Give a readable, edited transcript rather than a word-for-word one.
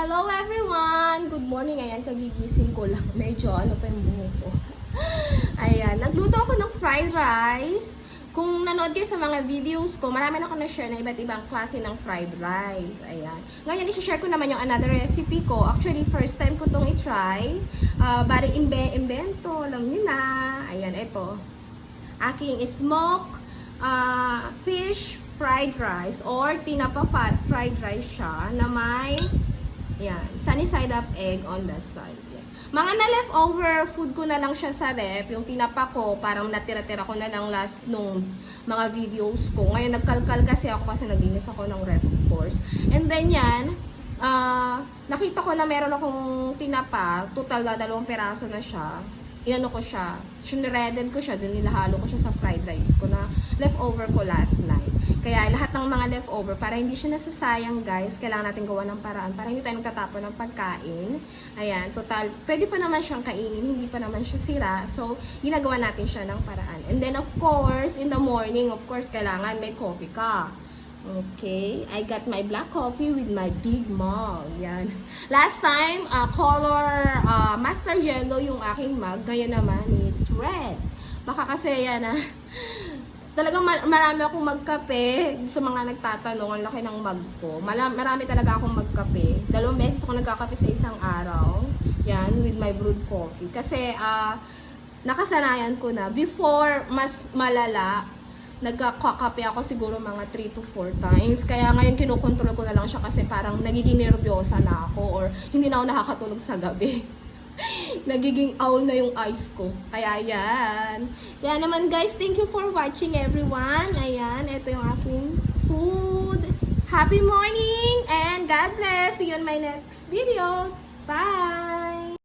Hello everyone! Good morning. Ayan, kagigising ko lang. Medyo ano pa yung buhok ko. Ayan, nagluto ako ng fried rice. Kung nanood kayo sa mga videos ko, marami na ako na-share na iba't ibang klase ng fried rice. Ayan. Ngayon, isi-share ko naman yung another recipe ko. Actually, first time ko itong i-try. Bari imbento, alam niyo na. Ayan, ito. Aking smoke fish fried rice or tinapa pat fried rice siya na may yan, sunny side up egg on the side. Yan. Mga na leftover food ko na lang siya sa rep. Yung tinapa ko, parang natira-tira ko na lang last nung mga videos ko. Ngayon nagkalkal kasi ako kasi naglinis ako ng rep of course. And then yan, nakita ko na meron akong tinapa. Total na 2 peraso na siya. Inano ko siya, shredded ko siya, dun nilahalo ko siya sa fried rice ko na leftover ko last night. Kaya lahat ng mga leftover, para hindi siya nasasayang guys, kailangan natin gawa ng paraan para hindi tayo nagtatapon ng pagkain. Ayan, total, pwede pa naman siyang kainin, hindi pa naman siya sira. So, ginagawa natin siya ng paraan. And then of course, in the morning, of course, kailangan may coffee ka. Okay, I got my black coffee with my big mug. Yan. Last time, color Master Yellow yung aking mug. Ngayon naman, it's red. Baka kasi yan talagang marami akong magkape. Sa mga nagtatanong, ang laki ng mug ko. Marami talaga akong magkape. 2 beses ako nagkakape sa isang araw. Yan, with my brewed coffee. Kasi nakasanayan ko na. Before, mas malala. Nagkakape ako siguro mga 3 to 4 times. Kaya ngayon kinukontrol ko na lang siya kasi parang nagiging nervyosa na ako or hindi na ako nakakatulog sa gabi. Nagiging owl na yung eyes ko. Kaya yan. Kaya naman guys, thank you for watching everyone. Ayan, ito yung aking food. Happy morning and God bless. See you in my next video. Bye!